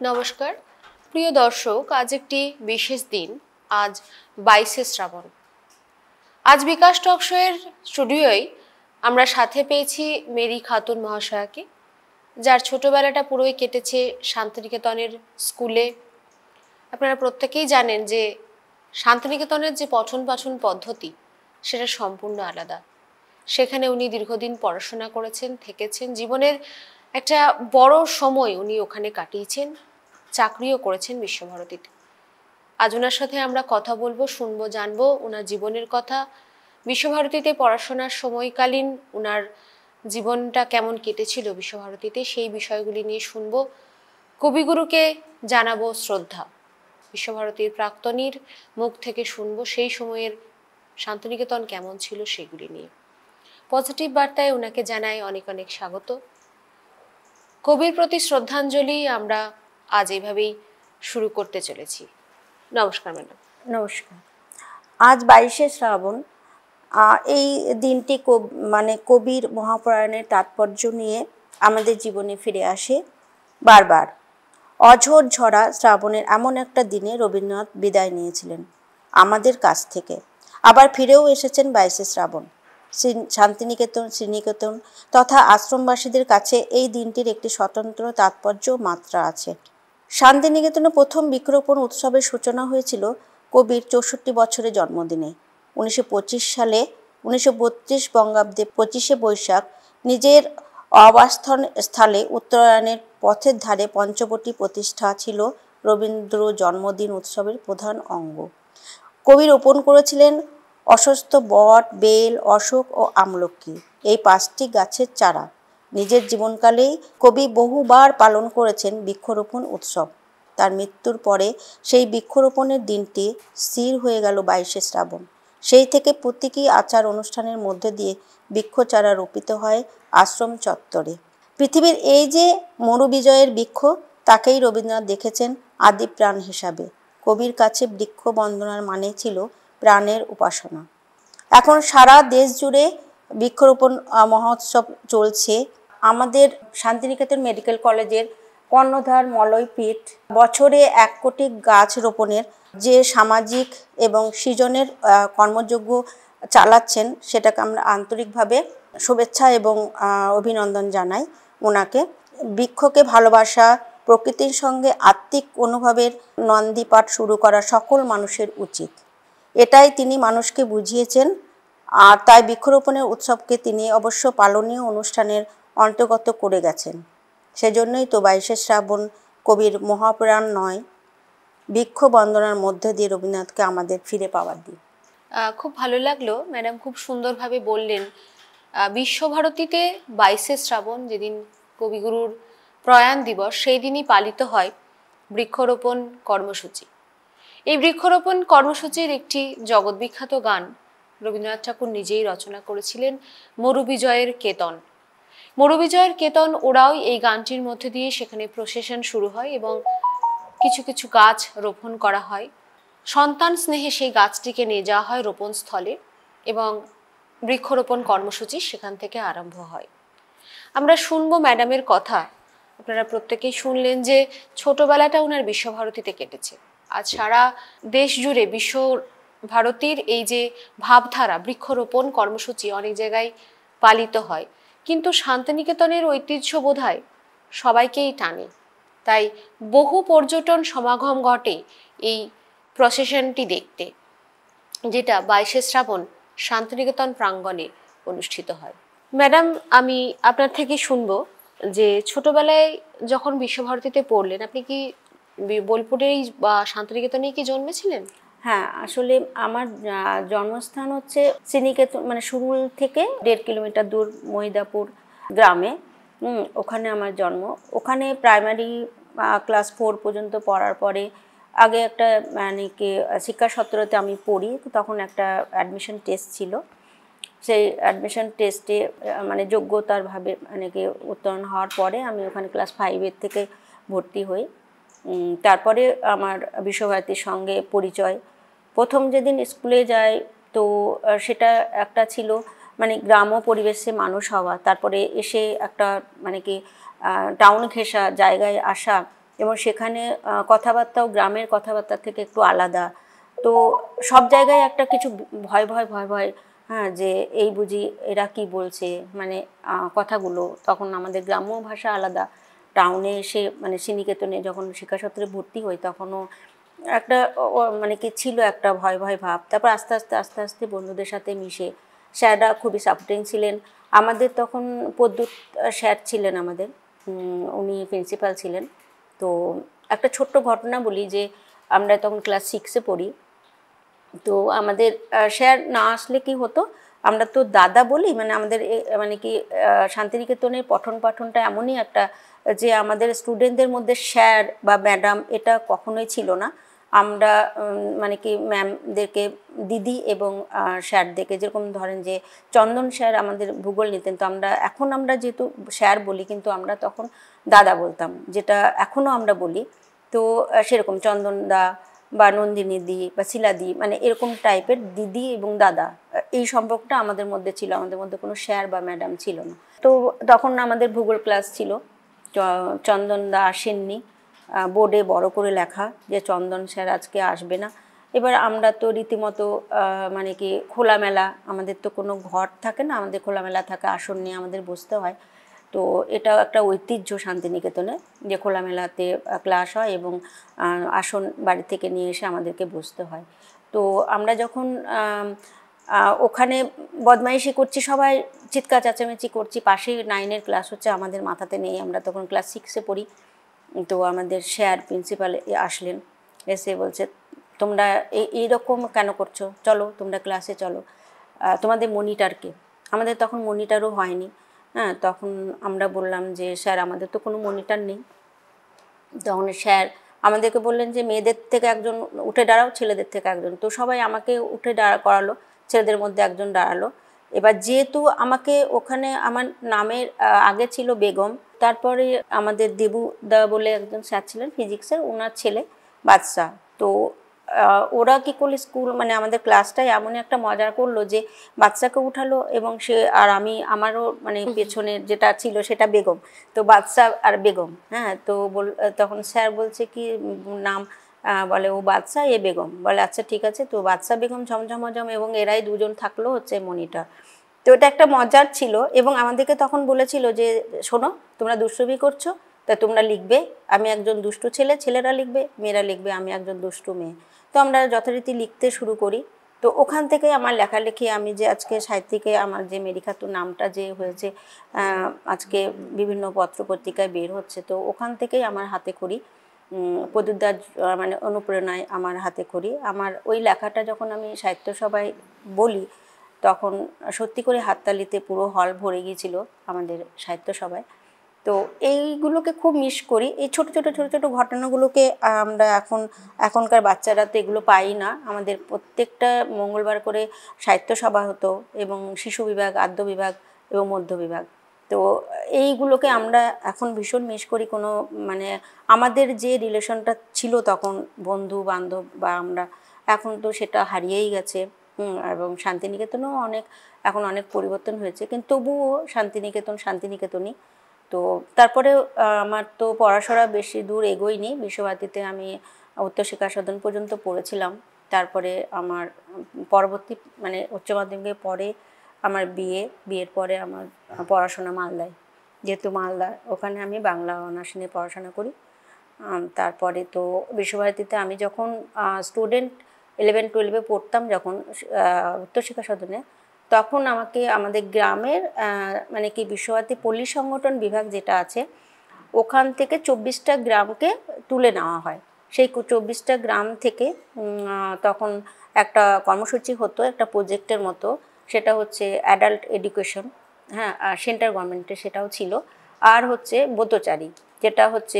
নমস্কার প্রিয় দর্শক, আজ একটি বিশেষ দিন। আজ 22শে শ্রাবণ। আজ বিকাশ টক শো এর স্টুডিওয় আমরা সাথে পেয়েছি মেরি খাতুন মহাশয়াকে, যার ছোটবেলাটা পুরোই কেটেছে শান্তিনিকেতনের স্কুলে। আপনারা প্রত্যেকেই জানেন যে শান্তিনিকেতনের যে পঠন পাঠন পদ্ধতি সেটা সম্পূর্ণ আলাদা। সেখানে উনি দীর্ঘদিন পড়াশোনা করেছেন, থেকেছেন, জীবনের একটা বড় সময় উনি ওখানে কাটিয়েছেন, চাকরিও করেছেন বিশ্বভারতীতে। আজ ওনার সাথে আমরা কথা বলবো, শুনবো, জানবো ওনার জীবনের কথা। বিশ্বভারতীতে পড়াশোনার সময়কালীন ওনার জীবনটা কেমন কেটেছিল বিশ্বভারতীতে, সেই বিষয়গুলি নিয়ে শুনবো। কবিগুরুকে জানাবো শ্রদ্ধা। বিশ্বভারতীর প্রাক্তনীর মুখ থেকে শুনবো সেই সময়ের শান্তিনিকেতন কেমন ছিল সেগুলি নিয়ে। পজিটিভ বার্তায় ওনাকে জানাই অনেক অনেক স্বাগত। কবির প্রতি শ্রদ্ধাঞ্জলি আমরা আজ এইভাবেই শুরু করতে চলেছি। নমস্কার ম্যাডাম। নমস্কার। আজ 22শে শ্রাবণ। এই দিনটি কবির মহাপ্রয়াণের তাৎপর্য নিয়ে আমাদের জীবনে ফিরে আসে বারবার। অঝোর ঝরা শ্রাবণের এমন একটা দিনে রবীন্দ্রনাথ বিদায় নিয়েছিলেন আমাদের কাছ থেকে। আবার ফিরেও এসেছেন 22শে শ্রাবণ। শান্তিনিকেতন, শ্রীনিকেতন তথা আশ্রমবাসীদের কাছে এই দিনটির একটি স্বতন্ত্র তাৎপর্য মাত্রা আছে। শান্তিনিকেতনে প্রথম বৃক্ষরোপণ উৎসবের সূচনা হয়েছিল কবির 64 বছরের জন্মদিনে 1925 সালে। 1932 বঙ্গাব্দে 25শে বৈশাখ নিজের আবাসস্থল স্থলে উত্তরায়ণের পথের ধারে পঞ্চবটি প্রতিষ্ঠা ছিল রবীন্দ্র জন্মদিন উৎসবের প্রধান অঙ্গ। কবি রোপণ করেছিলেন অশ্বত্থ, বট, বেল, অশোক ও আমলকি, এই 5টি গাছের চারা। নিজের জীবনকালেই কবি বহুবার পালন করেছেন বৃক্ষরোপণ উৎসব। তার মৃত্যুর পরে সেই বৃক্ষরোপণের দিনটি স্থির হয়ে গেল 22শে শ্রাবণ। সেই থেকে প্রতীকী আচার অনুষ্ঠানের মধ্যে দিয়ে বৃক্ষচারা রোপিত হয় আশ্রম চত্বরে। পৃথিবীর এই যে মরুবিজয়ের বৃক্ষ, তাকেই রবীন্দ্রনাথ দেখেছেন আদি প্রাণ হিসাবে। কবির কাছে বৃক্ষ বন্দনার মানে ছিল প্রাণের উপাসনা। এখন সারা দেশ জুড়ে বৃক্ষরোপণ মহোৎসব চলছে। আমাদের শান্তিনিকেতন মেডিকেল কলেজের কর্ণধার মলয়পীঠ বছরে 1 কোটি গাছ রোপণের যে সামাজিক এবং সৃজনের কর্মযজ্ঞ চালাচ্ছেন, সেটাকে আমরা আন্তরিকভাবে শুভেচ্ছা এবং অভিনন্দন জানাই ওনাকে। বৃক্ষকে ভালোবাসা, প্রকৃতির সঙ্গে আত্মিক অনুভবের নন্দীপাঠ শুরু করা সকল মানুষের উচিত। এটাই তিনি মানুষকে বুঝিয়েছেন। আর তাই বৃক্ষরোপণের উৎসবকে তিনি অবশ্য পালনীয় অনুষ্ঠানের অন্তর্গত করে গেছেন। সেজন্যই তো 22শে শ্রাবণ কবির মহাপ্রয়াণ নয়, বৃক্ষ বন্দনার মধ্যে দিয়ে রবীন্দ্রনাথকে আমাদের ফিরে পাওয়ার দিন। খুব ভালো লাগলো ম্যাডাম, খুব সুন্দরভাবে বললেন। বিশ্বভারতীতে 22শে শ্রাবণ, যেদিন কবিগুরুর প্রয়াণ দিবস, সেই দিনই পালিত হয় বৃক্ষরোপণ কর্মসূচি। এই বৃক্ষরোপণ কর্মসূচির একটি জগৎবিখ্যাত গান রবীন্দ্রনাথ ঠাকুর নিজেই রচনা করেছিলেন, মরুবিজয়ের কেতন। মরুবিজয়ের কেতন ওরাও এই গানটির মধ্যে দিয়ে সেখানে প্রসেশন শুরু হয় এবং কিছু কিছু গাছ রোপণ করা হয়। সন্তান স্নেহে সেই গাছটিকে নিয়ে যাওয়া হয় রোপণ স্থলে এবং বৃক্ষরোপণ কর্মসূচি সেখান থেকে আরম্ভ হয়। আমরা শুনবো ম্যাডামের কথা। আপনারা প্রত্যেকেই শুনলেন যে ছোটবেলাটা ওনার বিশ্বভারতীতে কেটেছে। আজ সারা দেশ জুড়ে বিশ্বভারতীর এই যে ভাবধারা, বৃক্ষরোপণ কর্মসূচি অনেক জায়গায় পালিত হয়, কিন্তু শান্তিনিকেতনের ঐতিহ্য বোধহয় সবাইকেই টানে। তাই বহু পর্যটন সমাগম ঘটে এই প্রসেশনটি দেখতে, যেটা 22শে শ্রাবণ শান্তিনিকেতন প্রাঙ্গণে অনুষ্ঠিত হয়। ম্যাডাম, আমি আপনার থেকে শুনবো যে ছোটবেলায় যখন বিশ্বভারতীতে পড়লেন, আপনি কি বোলপুরেই বা শান্তিনিকেতনেই কি জন্মেছিলেন? হ্যাঁ, আসলে আমার জন্মস্থান হচ্ছে শ্রীনিকেতন, সুরুল থেকে 1.5 কিলোমিটার দূর মহিদাপুর গ্রামে। ওখানে আমার জন্ম। ওখানে প্রাইমারি ক্লাস 4 পর্যন্ত পড়ার পরে আগে একটা শিক্ষা সত্তরতে আমি পড়ি, তখন একটা অ্যাডমিশন টেস্ট ছিল। সেই অ্যাডমিশন টেস্টে যোগ্যতার ভাবে উত্তীর্ণ হওয়ার পরে আমি ওখানে ক্লাস 5 থেকে ভর্তি হই। তারপরে আমার বিশ্বভারতীর সঙ্গে পরিচয়। প্রথম যেদিন স্কুলে যাই, তো সেটা একটা ছিল গ্রাম্য পরিবেশে মানুষ হওয়া, তারপরে এসে একটা টাউন ঘেঁষা জায়গায় আসা, এবং সেখানে কথাবার্তাও গ্রামের কথাবার্তা থেকে একটু আলাদা। তো সব জায়গায় একটা কিছু ভয় ভয় ভয় ভয়, হ্যাঁ, যে এই বুঝি এরা কি বলছে, মানে কথাগুলো তখন আমাদের গ্রাম্য ভাষা আলাদা। টাউনে এসে মানে শ্রীনিকেতনে যখন শিক্ষাসত্রে ভর্তি হই তখনও একটা মানে কি ছিল একটা ভয় ভয় ভাব। তারপর আস্তে আস্তে আস্তে আস্তে বন্ধুদের সাথে মিশে স্যাররা খুবই সাপোর্টিং ছিলেন আমাদের। তখন প্রদ্যুৎ স্যার ছিলেন আমাদের, উনি প্রিন্সিপাল ছিলেন। তো একটা ছোট্ট ঘটনা বলি যে আমরা তখন ক্লাস 6-এ পড়ি। তো আমাদের স্যার না আসলে কি হতো, আমরা তো দাদা বলি, মানে আমাদের মানে কি শান্তিনিকেতনের পঠন পাঠনটা এমনই একটা যে আমাদের স্টুডেন্টদের মধ্যে স্যার বা ম্যাডাম এটা কখনোই ছিল না। আমরা মানে কি ম্যামদেরকে দিদি এবং স্যারদেরকে, যেরকম ধরেন যে চন্দন স্যার আমাদের ভূগোল নিতেন, তো আমরা যেহেতু স্যার বলি কিন্তু আমরা তখন দাদা বলতাম, যেটা এখনও আমরা বলি। তো সেরকম চন্দন দা বা নন্দিনী দি বা শিলাদি, মানে এরকম টাইপের দিদি এবং দাদা, এই সম্পর্কটা আমাদের মধ্যে ছিল, আমাদের মধ্যে কোনো স্যার বা ম্যাডাম ছিল না। তো তখন আমাদের ভূগোল ক্লাস ছিল, চন্দন দা আসেননি, বোর্ডে বড় করে লেখা যে চন্দন স্যার আজকে আসবে না। এবার আমরা তো রীতিমতো মানে কি খোলামেলা, আমাদের তো কোনো ঘর থাকে না, আমাদের খোলামেলা থাকে, আসন নিয়ে আমাদের বসতে হয়। তো এটাও একটা ঐতিহ্য শান্তিনিকেতনে যে খোলামেলাতে ক্লাস হয় এবং আসন বাড়ি থেকে নিয়ে এসে আমাদেরকে বসতে হয়। তো আমরা যখন ওখানে বদমাইশি করছি, সবাই চিৎকার চেঁচামেচি করছি, পাশেই 9-এর ক্লাস হচ্ছে, আমাদের মাথাতে নেই, আমরা তখন ক্লাস 6-এ পড়ি। তো আমাদের স্যার প্রিন্সিপাল আসলেন, এসে বলছে তোমরা এইরকম কেন করছো, চলো তোমরা ক্লাসে চলো, তোমাদের মনিটরকে। আমাদের তখন মনিটরও হয়নি, হ্যাঁ। তখন আমরা বললাম যে স্যার আমাদের তো কোনো মনিটর নেই। তখন স্যার আমাদেরকে বললেন যে মেয়েদের থেকে একজন উঠে দাঁড়াও, ছেলেদের থেকে একজন। তো সবাই আমাকে উঠে করালো, ছেলেদের মধ্যে একজন দাঁড়ালো। এবার যেহেতু আমাকে ওখানে আমার নামের আগে ছিল বেগম, তারপরে আমাদের দেবুদা বলে একজন স্যার ছিলেন ফিজিক্সের, ওনার ছেলে বাদশা। তো ওরা কী করলো, স্কুল মানে আমাদের ক্লাসটাই এমন একটা মজা করলো যে বাচ্চাকে উঠালো এবং সে আর আমারও মানে পেছনের যেটা ছিল সেটা বেগম, তো বাদশা আর বেগম, হ্যাঁ। তো তখন স্যার বলছে কি নাম, বলে ও বাদশা, এ বেগম, বলে আচ্ছা ঠিক আছে। তো বাদশা বেগম ঝমঝমঝম এবং এরাই দুজন থাকলো হচ্ছে মনিটর। তো এটা একটা মজার ছিল। এবং আমাদেরকে তখন বলেছিল যে শোনো, তোমরা দুষ্টুমি করছো, তা তোমরা লিখবে, আমি একজন দুষ্টু ছেলে, ছেলেরা লিখবে, মেয়েরা লিখবে আমি একজন দুষ্টু মেয়ে। তো আমরা যথারীতি লিখতে শুরু করি। তো ওখান থেকে আমার লেখালেখি, আমি যে আজকে সাহিত্যিকে আমার যে মেরি খাতুন নামটা যে হয়েছে, আজকে বিভিন্ন পত্রপত্রিকায় বের হচ্ছে, তো ওখান থেকেই আমার হাতে খড়ি, প্রদ্যুৎদার মানে অনুপ্রেরণায় আমার হাতে খড়ি। আমার ওই লেখাটা যখন আমি সাহিত্য সভায় বলি তখন সত্যি করে হাততালিতে পুরো হল ভরে গিয়েছিল আমাদের সাহিত্য সভায়। তো এইগুলোকে খুব মিস করি, এই ছোট ছোট ছোট ছোট ঘটনাগুলোকে। আমরা এখনকার বাচ্চারা তো এগুলো পাই না। আমাদের প্রত্যেকটা মঙ্গলবার করে সাহিত্য সভা হতো এবং শিশু বিভাগ, আদ্য বিভাগ এবং মধ্য বিভাগ। তো এইগুলোকে আমরা এখন ভীষণ মিস করি। কোনো মানে আমাদের যে রিলেশনটা ছিল তখন বন্ধু বান্ধব বা আমরা, এখন তো সেটা হারিয়েই গেছে। এবং শান্তিনিকেতনেও এখন অনেক পরিবর্তন হয়েছে, কিন্তু তবুও শান্তিনিকেতনই। তো তারপরে আমার তো পড়াশোনা বেশি দূর এগোয়নি, বিশ্বভারতীতে আমি উচ্চশিক্ষা সদন পর্যন্ত পড়েছিলাম। তারপরে আমার পরবর্তী মানে উচ্চ মাধ্যমিকের পরে আমার বিয়ের পরে আমার পড়াশোনা মালদায়, যেহেতু মালদা, ওখানে আমি বাংলা অনার্স নিয়ে পড়াশোনা করি। তারপরে তো বিশ্বভারতীতে আমি যখন স্টুডেন্ট 11-12-এ পড়তাম, যখন উচ্চশিক্ষা সদনে, তখন আমাকে আমাদের গ্রামের মানে কি বিশ্বভারতী পল্লী সংগঠন বিভাগ যেটা আছে, ওখান থেকে 24টা গ্রামকে তুলে নেওয়া হয়। সেই 24টা গ্রাম থেকে তখন একটা কর্মসূচি হতো, একটা প্রজেক্টের মতো, সেটা হচ্ছে অ্যাডাল্ট এডুকেশন, হ্যাঁ, সেন্ট্রাল গভর্নমেন্টের সেটাও ছিল। আর হচ্ছে ব্রতচারী, যেটা হচ্ছে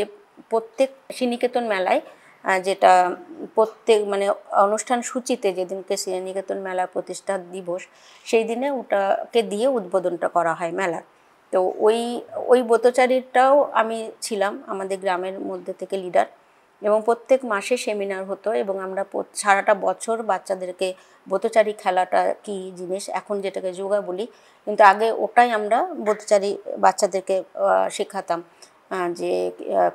প্রত্যেক শ্রীনিকেতন মেলায়, যেটা প্রত্যেক মানে অনুষ্ঠান সূচিতে যেদিনকে শ্রীনিকেতন মেলা প্রতিষ্ঠা দিবস, সেই দিনে ওটাকে দিয়ে উদ্বোধনটা করা হয় মেলার। তো ওই ব্রতচারীটাও আমি ছিলাম আমাদের গ্রামের মধ্যে থেকে লিডার। এবং প্রত্যেক মাসে সেমিনার হতো এবং আমরা সারাটা বছর বাচ্চাদেরকে ব্রতচারী খেলাটা কী জিনিস, এখন যেটাকে যোগা বলি, কিন্তু আগে ওটাই আমরা ব্রতচারী বাচ্চাদেরকে শেখাতাম। যে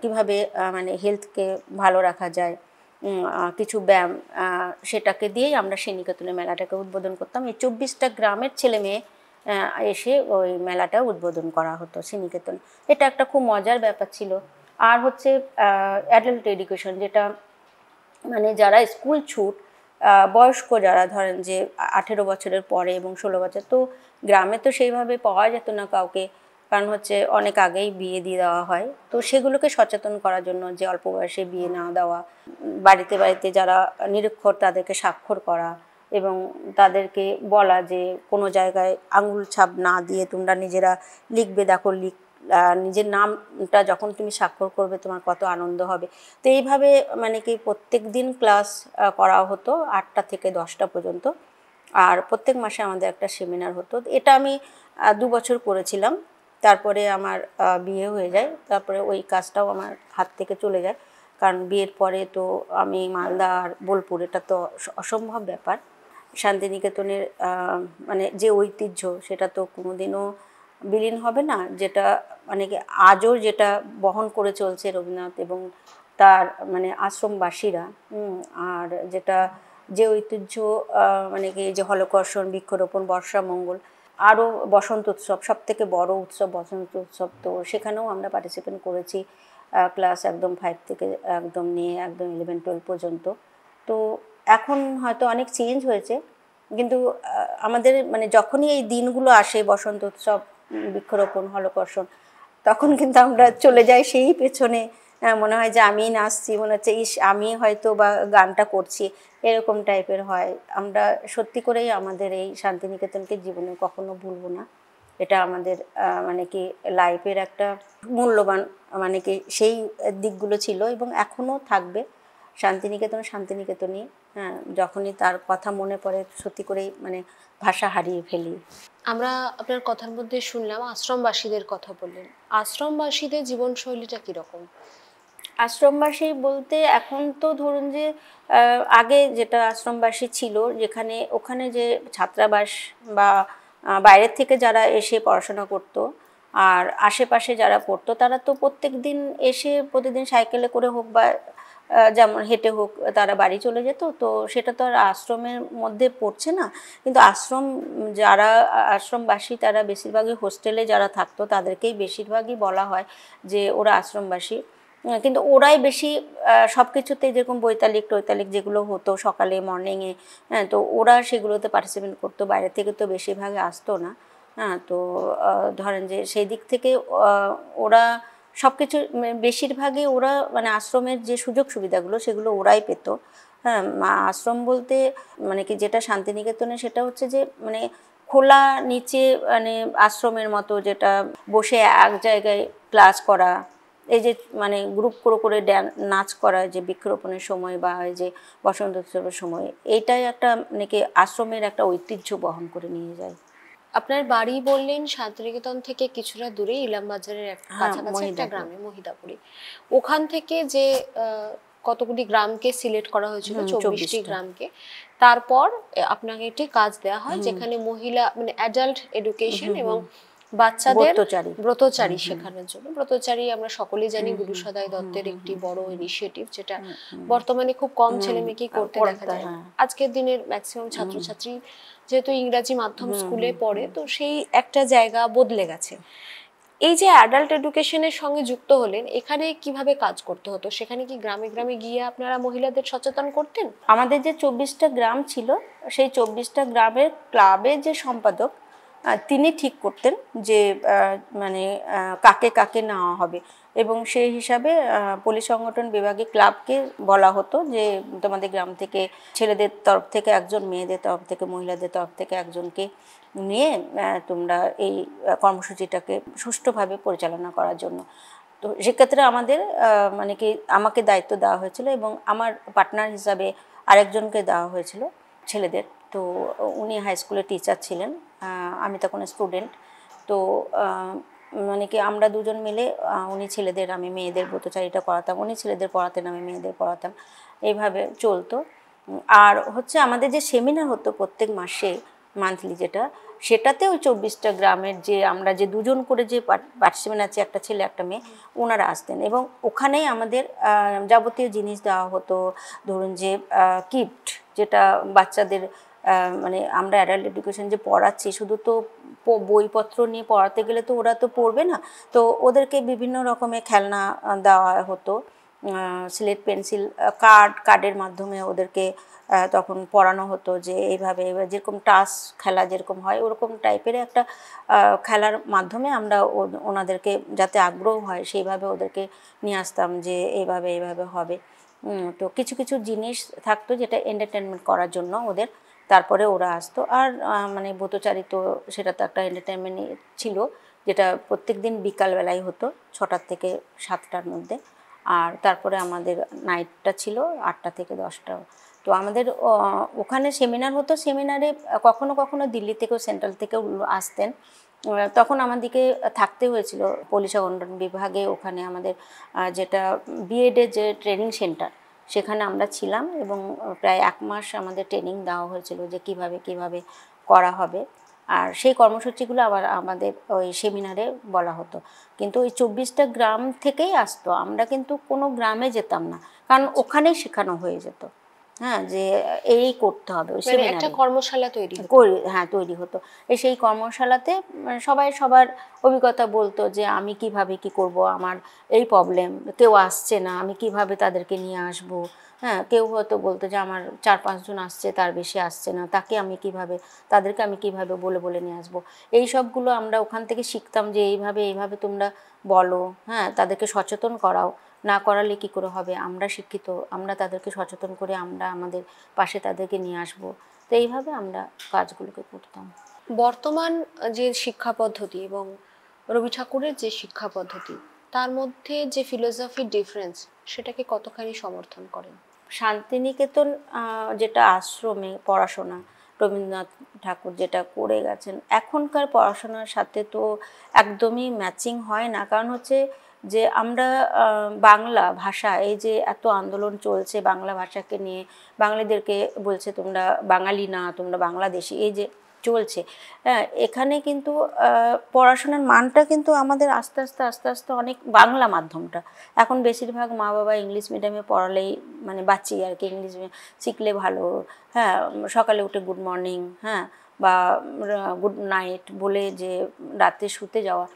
কিভাবে মানে হেলথকে ভালো রাখা যায়, কিছু ব্যায়াম, সেটাকে দিয়েই আমরা শ্রীনিকেতনের মেলাটাকে উদ্বোধন করতাম। এই 24টা গ্রামের ছেলে মেয়ে এসে ওই মেলাটা উদ্বোধন করা হতো শ্রীনিকেতন। এটা একটা খুব মজার ব্যাপার ছিল। আর হচ্ছে অ্যাডাল্ট এডুকেশন, যেটা মানে যারা স্কুল ছুট, বয়স্ক যারা ধরেন যে 18 বছরের পরে এবং 16 বছর, তো গ্রামে তো সেইভাবে পাওয়া যেত না কাউকে, কারণ হচ্ছে অনেক আগেই বিয়ে দিয়ে দেওয়া হয়। তো সেগুলোকে সচেতন করার জন্য যে অল্প বয়সে বিয়ে না দেওয়া, বাড়িতে বাড়িতে যারা নিরক্ষর তাদেরকে স্বাক্ষর করা এবং তাদেরকে বলা যে কোনো জায়গায় আঙুল ছাপ না দিয়ে তোমরা নিজেরা লিখবে, দেখো নিজের নামটা যখন তুমি স্বাক্ষর করবে তোমার কত আনন্দ হবে। তো এইভাবে মানে কি প্রত্যেক দিন ক্লাস করা হতো 8টা থেকে 10টা পর্যন্ত। আর প্রত্যেক মাসে আমাদের একটা সেমিনার হতো। এটা আমি 2 বছর করেছিলাম। তারপরে আমার বিয়ে হয়ে যায়, তারপরে ওই কাজটাও আমার হাত থেকে চলে যায়, কারণ বিয়ের পরে তো আমি মালদা আর বোলপুর, এটা তো অসম্ভব ব্যাপার। শান্তিনিকেতনের মানে যে ঐতিহ্য সেটা তো কোনোদিনও বিলীন হবে না, যেটা মানে কি আজও যেটা বহন করে চলছে রবীন্দ্রনাথ এবং তার মানে আশ্রমবাসীরা। আর যেটা যে ঐতিহ্য মানে কি যে হলকর্ষণ, বৃক্ষরোপণ, বর্ষামঙ্গল, আরও বসন্ত উৎসব, সব থেকে বড় উৎসব বসন্ত উৎসব, তো সেখানেও আমরা পার্টিসিপেট করেছি ক্লাস একদম 5 থেকে একদম নিয়ে একদম 11-12 পর্যন্ত। তো এখন হয়তো অনেক চেঞ্জ হয়েছে, কিন্তু আমাদের মানে যখনই এই দিনগুলো আসে বসন্ত উৎসব, বৃক্ষরোপণ, হলকর্ষণ, তখন কিন্তু আমরা চলে যাই সেই পেছনে। মনে হয় যে আমি নাচছি, মনে হচ্ছে ইস আমি হয়তো বা গানটা করছি, এরকম টাইপের হয়। আমরা সত্যি করেই আমাদের এই শান্তিনিকেতনকে জীবনে কখনো ভুলবো না। এটা আমাদের মানে কি লাইফের একটা মূল্যবান মানে কি সেই দিকগুলো ছিল এবং এখনও থাকবে। শান্তিনিকেতনই। হ্যাঁ, যখনই তার কথা মনে পড়ে সত্যি করেই মানে ভাষা হারিয়ে ফেলি। আমরা আপনার কথার মধ্যে শুনলাম আশ্রমবাসীদের কথা বললেন। আশ্রমবাসীদের জীবনশৈলীটা কিরকম? আশ্রমবাসী বলতে এখন তো ধরুন যে আগে যেটা আশ্রমবাসী ছিল, যেখানে ওখানে যে ছাত্রাবাস বা বাইরের থেকে যারা এসে পড়াশোনা করতো আর আশেপাশে যারা পড়তো, তারা তো প্রত্যেক দিন এসে প্রতিদিন সাইকেলে করে হোক বা যেমন হেঁটে হোক তারা বাড়ি চলে যেত। তো সেটা তো আর আশ্রমের মধ্যে পড়ছে না। কিন্তু যারা আশ্রমবাসী তারা বেশিরভাগই হোস্টেলে যারা থাকতো তাদেরকেই বেশিরভাগই বলা হয় যে ওরা আশ্রমবাসী। কিন্তু ওরাই বেশি সব কিছুতে, যেরকম টৈতালিক যেগুলো হতো সকালে মর্নিংয়ে, হ্যাঁ, তো ওরা সেগুলোতে পার্টিসিপেট করতো, বাইরে থেকে তো বেশিরভাগে আসতো না। হ্যাঁ, তো ধরেন যে সেই দিক থেকে ওরা সব কিছু বেশিরভাগই ওরা মানে আশ্রমের যে সুযোগ সুবিধাগুলো সেগুলো ওরাই পেত। হ্যাঁ, আশ্রম বলতে মানে কি যেটা শান্তিনিকেতনে সেটা হচ্ছে যে মানে খোলা নিচে মানে আশ্রমের মতো, যেটা বসে এক জায়গায় ক্লাস করা, এই যে মানে গ্রুপ করে নাচ করা যে বৃক্ষরোপণের সময় বা এই যে বসন্ত উৎসবের সময়, এইটাই একটা মানে কি আশ্রমের একটা ঐতিহ্য বহন করে নিয়ে যায়। আপনার বাড়ি বললেন শান্তিনিকেতন থেকে কিছুটা দূরে ইলামবাজারের কাছাকাছি একটা গ্রামে মহিদাপুরে। ওখান থেকে যে কতগুলি গ্রামকে সিলেক্ট করা হয়েছিল, 24টি গ্রামকে, তারপর আপনাকে একটি কাজ দেওয়া হয় যেখানে মহিলা মানে অ্যাডাল্ট এডুকেশন এবং বাচ্চাদের ব্রতচারী শেখানোর জন্য। ব্রতচারী আমরা সকলেই জানি গুরু সদয় দত্তের একটি বড় ইনিশিয়েটিভ, যেটা বর্তমানে খুব কম ছেলে মেয়েকেই করতে দেখা যায়। আজকের দিনের ম্যাক্সিমাম ছাত্রছাত্রী যেহেতু ইংরাজি মাধ্যম স্কুলে পড়ে, তো সেই একটা জায়গা বদলে গেছে। এই যে অ্যাডাল্ট এডুকেশনের সঙ্গে যুক্ত হলেন, এখানে কিভাবে কাজ করতে হতো? সেখানে কি গ্রামে গ্রামে গিয়ে আপনারা মহিলাদের সচেতন করতেন? আমাদের যে 24টা গ্রাম ছিল, সেই 24টা গ্রামের ক্লাবের যে সম্পাদক তিনি ঠিক করতেন যে মানে কাকে কাকে নেওয়া হবে, এবং সেই হিসাবে পল্লী সংগঠন বিভাগে ক্লাবকে বলা হতো যে তোমাদের গ্রাম থেকে ছেলেদের তরফ থেকে একজন, মেয়েদের তরফ থেকে, মহিলাদের তরফ থেকে একজনকে নিয়ে তোমরা এই কর্মসূচিটাকে সুষ্ঠুভাবে পরিচালনা করার জন্য। তো সেক্ষেত্রে আমাদের মানে কি আমাকে দায়িত্ব দেওয়া হয়েছিল এবং আমার পার্টনার হিসাবে আরেকজনকে দেওয়া হয়েছিল ছেলেদের। তো উনি হাই স্কুলের টিচার ছিলেন, আমি তখন স্টুডেন্ট। তো মানে কি আমরা দুজন মিলে, উনি ছেলেদের, আমি মেয়েদের ব্রতচারিতা করাতাম, উনি ছেলেদের পড়াতেন, আমি মেয়েদের পড়াতাম, এইভাবে চলতো। আর হচ্ছে আমাদের যে সেমিনার হতো প্রত্যেক মাসে, মান্থলি যেটা, সেটাতে ওই 24টা গ্রামের যে আমরা যে দুজন করে যে পার্টিসিপেন্ট আছে, একটা ছেলে একটা মেয়ে, ওনারা আসতেন এবং ওখানেই আমাদের যাবতীয় জিনিস দেওয়া হতো। ধরুন যে কিট, যেটা বাচ্চাদের মানে আমরা অ্যাডাল্ট এডুকেশন যে পড়াচ্ছি, শুধু তো বইপত্র নিয়ে পড়াতে গেলে তো ওরা তো পড়বে না, তো ওদেরকে বিভিন্ন রকমের খেলনা দেওয়া হতো, স্লেট পেন্সিল, কার্ডের মাধ্যমে ওদেরকে তখন পড়ানো হতো যে এইভাবে যেরকম টাস খেলা যেরকম হয় ওরকম টাইপের একটা খেলার মাধ্যমে আমরা ওনাদেরকে যাতে আগ্রহ হয় সেইভাবে ওদেরকে নিয়ে আসতাম যে এইভাবে এইভাবে হবে। তো কিছু কিছু জিনিস থাকতো যেটা এন্টারটেনমেন্ট করার জন্য ওদের, তারপরে ওরা আসতো। আর মানে ব্রতচারিত, সেটা তো একটা এন্টারটেনমেন্ট ছিল, যেটা প্রত্যেক দিন বিকালবেলায় হতো 6টা থেকে 7টার মধ্যে। আর তারপরে আমাদের নাইটটা ছিল 8টা থেকে 10টা। তো আমাদের ওখানে সেমিনার হতো, সেমিনারে কখনো কখনো দিল্লি থেকেও সেন্ট্রাল থেকেও আসতেন। তখন আমাদেরকে থাকতে হয়েছিল পলিসা গঠন বিভাগে, ওখানে আমাদের যেটা বিএডের যে ট্রেনিং সেন্টার, সেখানে আমরা ছিলাম এবং প্রায় 1 মাস আমাদের ট্রেনিং দেওয়া হয়েছিল যে কিভাবে কিভাবে করা হবে। আর সেই কর্মসূচিগুলো আবার আমাদের ওই সেমিনারে বলা হতো। কিন্তু ওই 24টা গ্রাম থেকেই আসতো, আমরা কিন্তু কোনো গ্রামে যেতাম না, কারণ ওখানেই শেখানো হয়ে যেত। হ্যাঁ, যে এই করতে হবে ওই মানে একটা সেমিনারে কর্মশালা তৈরি হ্যাঁ তৈরি হতো। সেই কর্মশালাতে সবাই সবার অভিজ্ঞতা বলতো যে আমি কিভাবে কি করব, আমার এই প্রবলেম, কেউ আসছে না, আমি কিভাবে তাদেরকে নিয়ে আসব। হ্যাঁ, কেউ হয়তো বলতো যে আমার 4-5 জন আসছে, তার বেশি আসছে না, তাদেরকে আমি কিভাবে বলে বলে নিয়ে আসবো। এই সবগুলো আমরা ওখান থেকে শিখতাম যে এইভাবে এইভাবে তোমরা বলো, হ্যাঁ, তাদেরকে সচেতন করাও, না করালে কি করে হবে, আমরা শিক্ষিত, আমরা তাদেরকে সচেতন করে আমরা আমাদের পাশে তাদেরকে নিয়ে আসবো। তো এইভাবে আমরা কাজগুলোকে করতাম। বর্তমান যে শিক্ষা পদ্ধতি এবং রবি ঠাকুরের যে শিক্ষা পদ্ধতি, তার মধ্যে যে ফিলোসফির ডিফারেন্স, সেটাকে কতখানি সমর্থন করেন? শান্তিনিকেতন যেটা আশ্রমে পড়াশোনা, রবীন্দ্রনাথ ঠাকুর যেটা করে গেছেন, এখনকার পড়াশোনার সাথে তো একদমই ম্যাচিং হয় না। কারণ হচ্ছে যে আমরা বাংলা ভাষা, এই যে এত আন্দোলন চলছে বাংলা ভাষাকে নিয়ে, বাঙালিদেরকে বলছে তোমরা বাঙালি না, তোমরা বাংলাদেশি, এই যে চলছে, হ্যাঁ, এখানে কিন্তু পড়াশোনার মানটা কিন্তু আমাদের আস্তে আস্তে আস্তে আস্তে অনেক, বাংলা মাধ্যমটা এখন বেশিরভাগ মা বাবা ইংলিশ মিডিয়ামে পড়ালেই মানে বাচ্চি আর কি, ইংলিশ শিখলে ভালো, হ্যাঁ, সকালে উঠে গুড মর্নিং, হ্যাঁ, বা গুড নাইট বলে যে রাতে শুতে যাওয়া,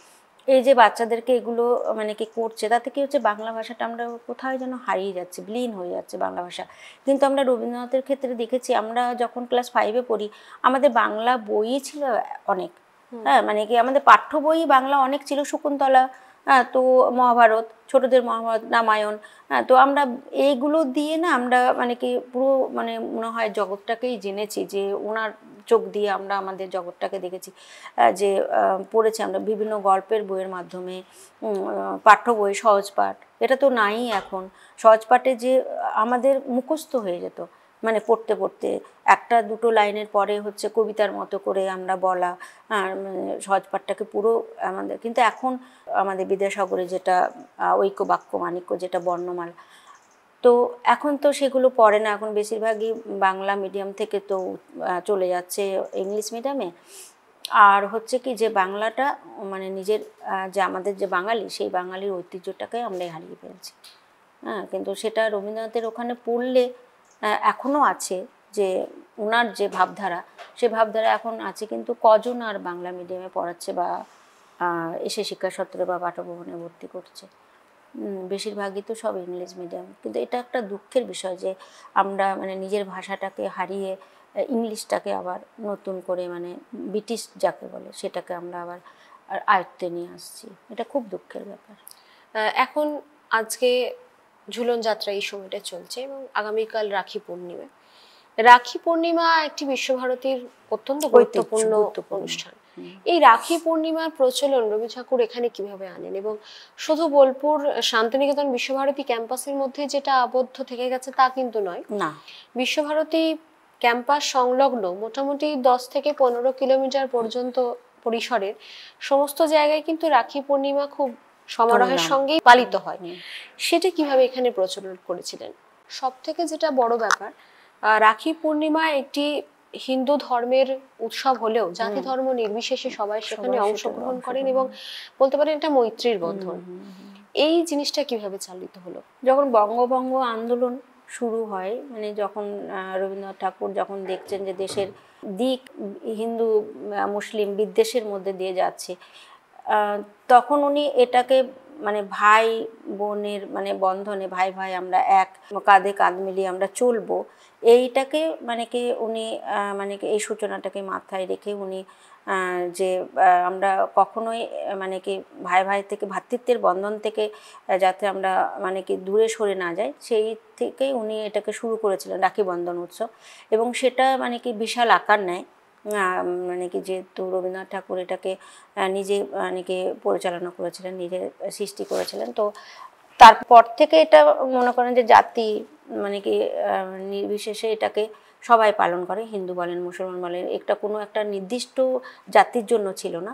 এই যে বাচ্চাদেরকে এগুলো মানে কি করছে, তাতে কি হচ্ছে বাংলা ভাষাটা আমরা কোথায় যেন হারিয়ে যাচ্ছে, বিলীন হয়ে যাচ্ছে বাংলা ভাষা। কিন্তু আমরা রবীন্দ্রনাথের ক্ষেত্রে দেখেছি, আমরা যখন ক্লাস 5-এ পড়ি আমাদের বাংলা বইই ছিল অনেক, হ্যাঁ, মানে কি আমাদের পাঠ্য বই বাংলা অনেক ছিল, শকুন্তলা, হ্যাঁ, তো মহাভারত, ছোটদের মহাভারত, রামায়ণ, হ্যাঁ, তো আমরা এইগুলো দিয়ে না আমরা মানে কি পুরো মানে মনে হয় জগৎটাকেই জেনেছি, যে ওনার চোখ দিয়ে আমরা আমাদের জগৎটাকে দেখেছি, যে পড়েছি আমরা বিভিন্ন গল্পের বইয়ের মাধ্যমে, পাঠ্য বই, সহজ পাঠ, এটা তো নাই এখন। সহজ পাঠে যে আমাদের মুখস্থ হয়ে যেত, মানে পড়তে পড়তে 1-2 লাইনের পরে হচ্ছে কবিতার মতো করে আমরা বলা, সহজ পাঠটাকে পুরো আমাদের। কিন্তু এখন আমাদের বিদ্যাসাগরে যেটা ঐক্য বাক্য মাণিক্য, যেটা বর্ণমালা, তো এখন তো সেগুলো পড়ে না, এখন বেশিরভাগই বাংলা মিডিয়াম থেকে তো চলে যাচ্ছে ইংলিশ মিডিয়ামে। আর হচ্ছে কি যে বাংলাটা মানে নিজের যে আমাদের যে বাঙালি, সেই বাঙালির ঐতিহ্যটাকে আমরা হারিয়ে ফেলছি। হ্যাঁ, কিন্তু সেটা রবীন্দ্রনাথের ওখানে পড়লে এখনও আছে, যে ওনার যে ভাবধারা, সে ভাবধারা এখন আছে, কিন্তু কজন আর বাংলা মিডিয়ামে পড়াচ্ছে বা এসে শিক্ষা সত্রে বা পাঠভবনে ভর্তি করছে, বেশিরভাগই তো সব ইংলিশ মিডিয়াম। কিন্তু এটা একটা দুঃখের বিষয় যে আমরা মানে নিজের ভাষাটাকে হারিয়ে ইংলিশটাকে আবার নতুন করে, মানে ব্রিটিশ যাকে বলে, সেটাকে আমরা আবার আয়ত্তে নিয়ে আসছি। এটা খুব দুঃখের ব্যাপার। এখন আজকে ঝুলন যাত্রা এই সময়টা চলছে এবং আগামীকাল রাখি পূর্ণিমা। রাখি পূর্ণিমা একটি বিশ্বভারতীর অত্যন্ত গুরুত্বপূর্ণ অনুষ্ঠান। এই রাখি পূর্ণিমার প্রচলন রবি ঠাকুর এখানে কিভাবে আনেন, এবং শুধু বোলপুর শান্তিনিকেতন বিশ্বভারতী ক্যাম্পাসের মধ্যে যেটা আবদ্ধ থেকে গেছে তা কিন্তু নয়, না, বিশ্বভারতী ক্যাম্পাস সংলগ্ন মোটামুটি 10 থেকে 15 কিলোমিটার পর্যন্ত পরিসরের সমস্ত জায়গায় কিন্তু রাখি পূর্ণিমা খুব সমারোহের সঙ্গেই পালিত হয়। সেটা কিভাবে এখানে প্রচলন করেছিলেন? সব থেকে যেটা বড় ব্যাপার, রাখি পূর্ণিমা একটি হিন্দু ধর্মের উৎসব হলেও জাতি ধর্ম নির্বিশেষে সবাই সেখানে সবাই অংশগ্রহণ করেন এবং বলতে পারেন এটা মৈত্রীর বন্ধন। এই জিনিসটা কিভাবে চালিত হলো? যখন বঙ্গভঙ্গ আন্দোলন শুরু হয়, মানে যখন রবীন্দ্রনাথ ঠাকুর যখন দেখছেন যে দেশের দিক হিন্দু মুসলিম বিদ্বেষের মধ্যে দিয়ে যাচ্ছে, তখন উনি এটাকে মানে ভাই বোনের মানে বন্ধনে, ভাই ভাই আমরা এক, কাঁধে কাঁধ মিলিয়ে আমরা চলবো, এইটাকে মানে কি উনি মানে কি এই সূচনাটাকে মাথায় রেখে উনি যে আমরা কখনোই মানে কি ভাই ভাই থেকে, ভ্রাতৃত্বের বন্ধন থেকে যাতে আমরা মানে কি দূরে সরে না যাই, সেই থেকেই উনি এটাকে শুরু করেছিলেন রাখি বন্ধন উৎসব। এবং সেটা মানে কি বিশাল আকার নেয়, মানে কি যেহেতু রবীন্দ্রনাথ ঠাকুর এটাকে নিজে মানে কি পরিচালনা করেছিলেন, নিজে সৃষ্টি করেছিলেন, তো তারপর থেকে এটা মনে করেন যে জাতি মানে কি নির্বিশেষে এটাকে সবাই পালন করে, হিন্দু বলেন মুসলমান বলেন, এটা কোনো একটা নির্দিষ্ট জাতির জন্য ছিল না,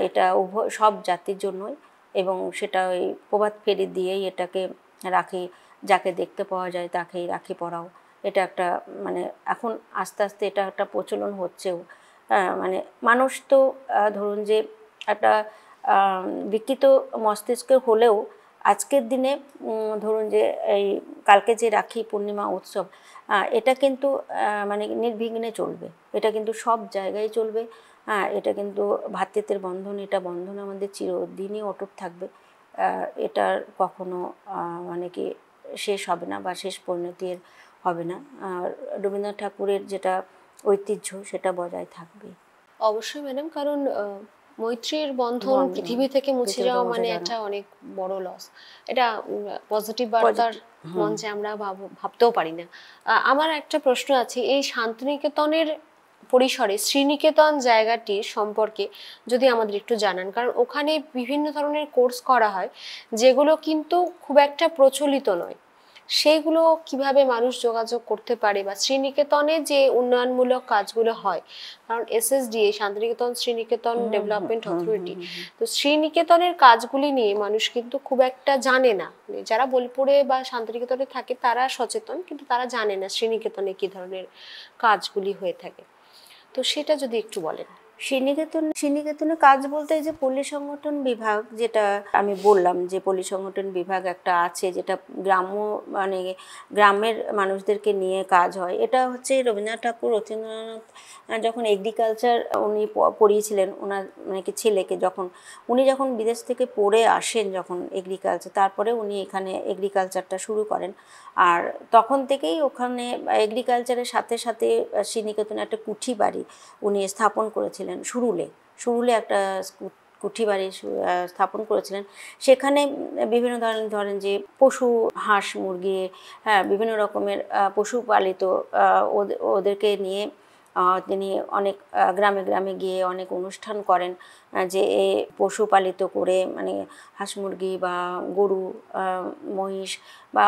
এটা উভয় সব জাতির জন্যই। এবং সেটা ওই প্রভাত ফেরি দিয়েই এটাকে রাখি, যাকে দেখতে পাওয়া যায় তাকেই রাখি পরাও, এটা একটা মানে এখন আস্তে আস্তে এটা একটা প্রচলন হচ্ছেও। মানে মানুষ তো ধরুন যে একটা বিকৃত মস্তিষ্কের হলেও আজকের দিনে ধরুন যে এই কালকে যে রাখি পূর্ণিমা উৎসব, এটা কিন্তু মানে নির্বিঘ্নে চলবে, এটা কিন্তু সব জায়গায় চলবে। এটা কিন্তু ভ্রাতৃত্বের বন্ধন, এটা বন্ধন আমাদের চিরদিনই অটুট থাকবে, এটার কখনো মানে কি শেষ হবে না বা শেষ পরিণতি হবে না। আর রবীন্দ্রনাথ ঠাকুরের যেটা ঐতিহ্য সেটা বজায় থাকবে অবশ্যই ম্যাডাম, কারণ মৈত্রীর বন্ধন পৃথিবী থেকে মুছে যাওয়া মানে একটা অনেক বড় লস। এটা পজিটিভ বার্তার মঞ্চে আমরা ভাবতেও পারি না। আমার একটা প্রশ্ন আছে, এই শান্তিনিকেতনের পরিসরে শ্রীনিকেতন জায়গাটির সম্পর্কে যদি আমাদের একটু জানান, কারণ ওখানে বিভিন্ন ধরনের কোর্স করা হয় যেগুলো কিন্তু খুব একটা প্রচলিত নয়, সেইগুলো কিভাবে মানুষ যোগাযোগ করতে পারে, বা শ্রীনিকেতনে যে উন্নয়নমূলক কাজগুলো হয়, কারণ এসএসডিএ শান্তিনিকেতন শ্রীনিকেতন ডেভেলপমেন্ট অথরিটি, তো শ্রীনিকেতনের কাজগুলি নিয়ে মানুষ কিন্তু খুব একটা জানে না। যারা বোলপুরে বা শান্তিনিকেতনে থাকে তারা সচেতন, কিন্তু তারা জানে না শ্রীনিকেতনে কি ধরনের কাজগুলি হয়ে থাকে, তো সেটা যদি একটু বলেন। শ্রীনিকেতনের কাজ বলতে যে পল্লী সংগঠন বিভাগ, যেটা আমি বললাম যে পল্লী সংগঠন বিভাগ একটা আছে, যেটা গ্রাম্য মানে গ্রামের মানুষদেরকে নিয়ে কাজ হয়। এটা হচ্ছে রবীন্দ্রনাথ ঠাকুর রথীন্দ্রনাথ যখন এগ্রিকালচার উনি পড়িয়েছিলেন ওনার মানে কি ছেলেকে, উনি যখন বিদেশ থেকে পড়ে আসেন যখন এগ্রিকালচার, তারপরে উনি এখানে এগ্রিকালচারটা শুরু করেন। আর তখন থেকেই ওখানে এগ্রিকালচারের সাথে সাথে শ্রীনিকেতনে একটা কুঠি বাড়ি উনি স্থাপন করেছিলেন, সুরুলে একটা কুঠি বাড়ি স্থাপন করেছিলেন। সেখানে বিভিন্ন ধরেন যে পশু, হাঁস মুরগি, বিভিন্ন রকমের পশুপালিত ওদেরকে নিয়ে তিনি অনেক গ্রামে গ্রামে গিয়ে অনেক অনুষ্ঠান করেন, যে পশুপালিত করে মানে হাঁস মুরগি বা গরু মহিষ বা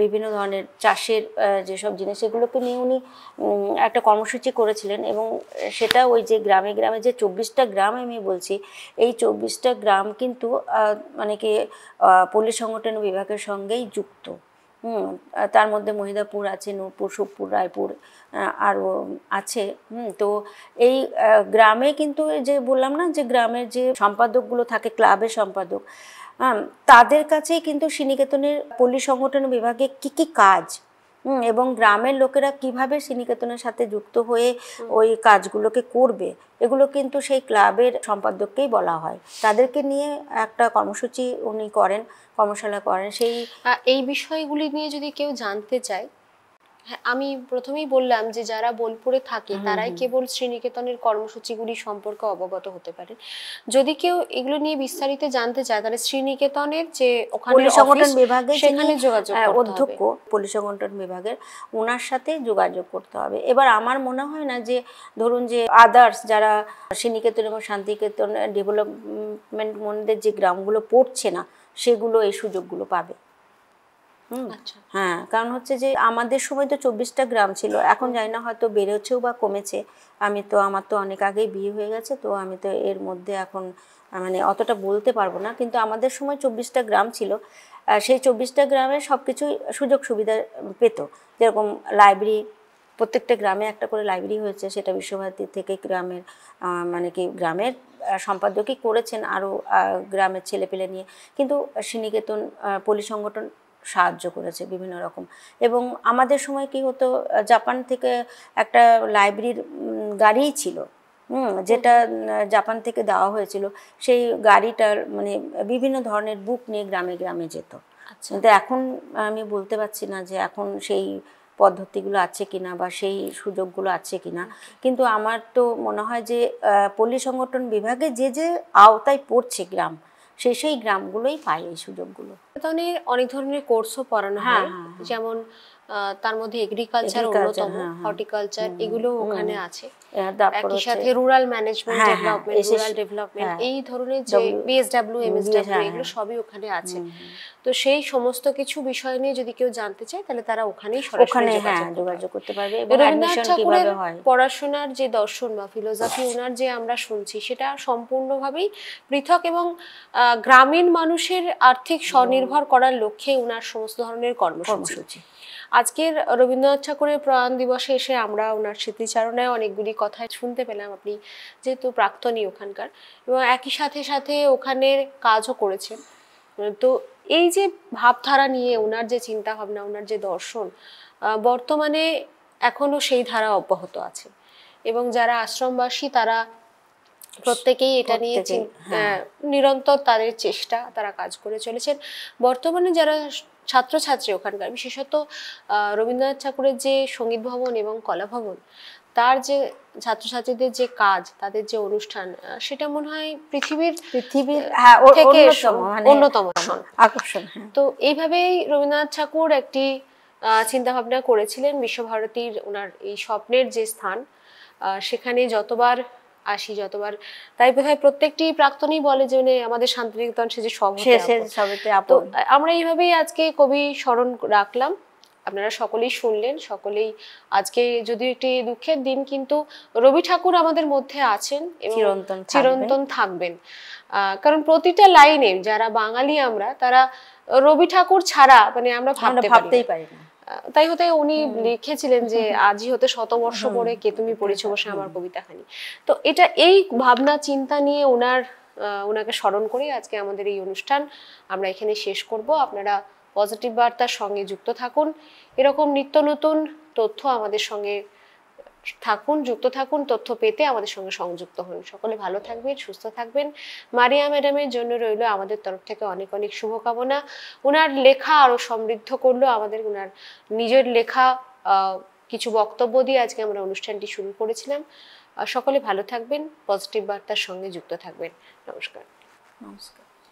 বিভিন্ন ধরনের চাষের যেসব জিনিস, সেগুলোকে নিয়ে উনি একটা কর্মসূচি করেছিলেন। এবং সেটা ওই যে গ্রামে গ্রামে যে 24টা গ্রাম আমি বলছি, এই 24টা গ্রাম কিন্তু মানে কি পল্লী সংগঠন বিভাগের সঙ্গেই যুক্ত। তার মধ্যে মহিদাপুর আছে, নূরপুর, সুখপুর, রায়পুর আরও আছে। তো এই গ্রামে কিন্তু যে বললাম না যে গ্রামের যে সম্পাদকগুলো থাকে, ক্লাবের সম্পাদক, তাদের কাছেই কিন্তু শ্রীনিকেতনের পল্লী সংগঠন বিভাগে কি কি কাজ এবং গ্রামের লোকেরা কিভাবে শ্রীনিকেতনের সাথে যুক্ত হয়ে ওই কাজগুলোকে করবে, এগুলো কিন্তু সেই ক্লাবের সম্পাদককেই বলা হয়। তাদেরকে নিয়ে একটা কর্মসূচি উনি করেন, কর্মশালা করেন। এই বিষয়গুলি নিয়ে যদি কেউ জানতে চায়, হ্যাঁ, আমি প্রথমেই বললাম যে যারা বোলপুরে থাকে তারাই কেবল শ্রীনিকেতনের কর্মসূচিগুলি সম্পর্কে অবগত হতে পারে। যদি কেউ এগুলো নিয়ে বিস্তারিত জানতে চায়, তাহলে শ্রীনিকেতনের যে ওখানে সংগঠন বিভাগে সেখানে যোগাযোগ করতে হবে, অধ্যক্ষ পল্লী সংগঠন বিভাগের, ওনার সাথে যোগাযোগ করতে হবে। এবার আমার মনে হয় না যে ধরুন যে আদার্স যারা শ্রীনিকেতন এবং শান্তিনিকেতন ডেভেলপমেন্ট মন্দিরের যে গ্রামগুলো পড়ছে না, সেগুলো এই সুযোগগুলো পাবে। হ্যাঁ, কারণ হচ্ছে যে আমাদের সময় তো 24টা গ্রাম ছিল, এখন জানি না হয়তো বেড়েছেও বা কমেছে। আমার তো অনেক আগেই বিয়ে হয়ে গেছে, তো আমি তো এর মধ্যে এখন মানে অতটা বলতে পারবো না, কিন্তু আমাদের সময় 24টা গ্রাম ছিল। সেই 24টা গ্রামের সব কিছুই সুযোগ সুবিধা পেত, যেরকম লাইব্রেরি, প্রত্যেকটা গ্রামে একটা করে লাইব্রেরি হয়েছে, সেটা বিশ্বভারতী থেকে গ্রামের মানে কি গ্রামের সম্পাদকই করেছেন, আরও গ্রামের ছেলেপেলে নিয়ে। কিন্তু শ্রীনিকেতন পল্লী সংগঠন সাহায্য করেছে বিভিন্ন রকম। এবং আমাদের সময় কি হতো, জাপান থেকে একটা লাইব্রেরির গাড়িই ছিল, যেটা জাপান থেকে দেওয়া হয়েছিল। সেই গাড়িটার মানে বিভিন্ন ধরনের বুক নিয়ে গ্রামে গ্রামে যেত। কিন্তু এখন আমি বলতে পারছি না যে এখন সেই পদ্ধতিগুলো আছে কিনা বা সেই সুযোগগুলো আছে কিনা। কিন্তু আমার তো মনে হয় যে পল্লী সংগঠন বিভাগে যে যে আওতায় পড়ছে গ্রাম, সেই গ্রামগুলোই পায় এই সুযোগগুলো। অনেক ধরনের কোর্সও পড়ানো হয়, যেমন তার মধ্যে এগ্রিকালচার অন্যতম, হর্টিকালচার এগুলো ওখানে আছে। একই সাথে rural management development, rural development, এই ধরনের যে বিএসডব্লিউ, এমএসডব্লিউ, এগুলো সবই ওখানে আছে। তো সেই সমস্ত কিছু বিষয় নিয়ে যদি কেউ জানতে চায় তাহলে তারা ওখানেই সরাসরি যোগাযোগ করতে পারবে। রবীন্দ্রনাথ ঠাকুরের পড়াশোনার যে দর্শন বা ফিলোসফি ওনার যে আমরা শুনছি, সেটা সম্পূর্ণভাবেই পৃথক এবং গ্রামীণ মানুষের আর্থিক স্বনির্ভর করার লক্ষ্যে ওনার সমস্ত ধরনের কর্মসূচি। আজকের রবীন্দ্রনাথ ঠাকুরের প্রয়াণ দিবসে এসে আমরা ওনার স্মৃতিচারণায় অনেকগুলি কথা শুনতে পেলাম, আপনি যেহেতু প্রাক্তনী ওখানকার, এবং একই সাথে সাথে ওখানের কাজও করেছেন। তো এই যে ভাবধারা নিয়ে ওনার যে চিন্তা ভাবনা, ওনার যে দর্শন, বর্তমানে এখনো সেই ধারা অব্যাহত আছে। এবং যারা আশ্রমবাসী তারা প্রত্যেকেই এটা নিয়ে নিরন্তর তাদের চেষ্টা, তারা কাজ করে চলেছেন। বর্তমানে যারা ছাত্রছাত্রী ওখানকার, বিশেষত রবীন্দ্রনাথ ঠাকুরের যে সঙ্গীত ভবন এবং কলা ভবন, তার যে ছাত্রছাত্রীদের যে কাজ, তাদের যে অনুষ্ঠান, সেটা মনে হয় পৃথিবীর থেকে অন্যতম আকর্ষণ। তো এইভাবেই রবীন্দ্রনাথ ঠাকুর একটি চিন্তা ভাবনা করেছিলেন বিশ্বভারতীর, ওনার এই স্বপ্নের যে স্থান, সেখানে যতবার আসি যতবার, তাই বোধহয় প্রত্যেকটি প্রাক্তনী বলে যে আমাদের শান্তিনিকেতন সে যে সবতে আপন। আমরা এইভাবেই আজকে কবি স্মরণ রাখলাম, আপনারা সকলেই শুনলেন, সকলেই আজকে যদিও একটি দুঃখের দিন, কিন্তু রবি ঠাকুর আমাদের মধ্যে আছেন এবং চিরন্তন থাকবেন। কারণ প্রতিটা লাইনে যারা বাঙালি আমরা, তারা রবি ঠাকুর ছাড়া মানে আমরা ভাবতেই পারি না। তাই হতে উনি লিখেছিলেন যে আজই হতে 100 বর্ষ পরে কে তুমি পড়েছ বসে আমার কবিতাখানি। তো এটা এই ভাবনা চিন্তা নিয়ে ওনাকে স্মরণ করে আজকে আমাদের এই অনুষ্ঠান আমরা এখানে শেষ করব। আপনারা পজিটিভ বার্তার সঙ্গে যুক্ত থাকুন, এরকম নিত্য নতুন তথ্য আমাদের সঙ্গে যুক্ত থাকুন, তথ্য পেতে আমাদের সঙ্গে সংযুক্ত হন। সকলে ভালো থাকবেন, সুস্থ থাকবেন। মারিয়া ম্যাডামের জন্য রইল আমাদের তরফ থেকে অনেক অনেক শুভকামনা। ওনার লেখা আরো সমৃদ্ধ করলো আমাদের, ওনার নিজের লেখা কিছু বক্তব্য দিয়ে আজকে আমরা অনুষ্ঠানটি শুরু করেছিলাম। সকলে ভালো থাকবেন, পজিটিভ বার্তার সঙ্গে যুক্ত থাকবেন। নমস্কার।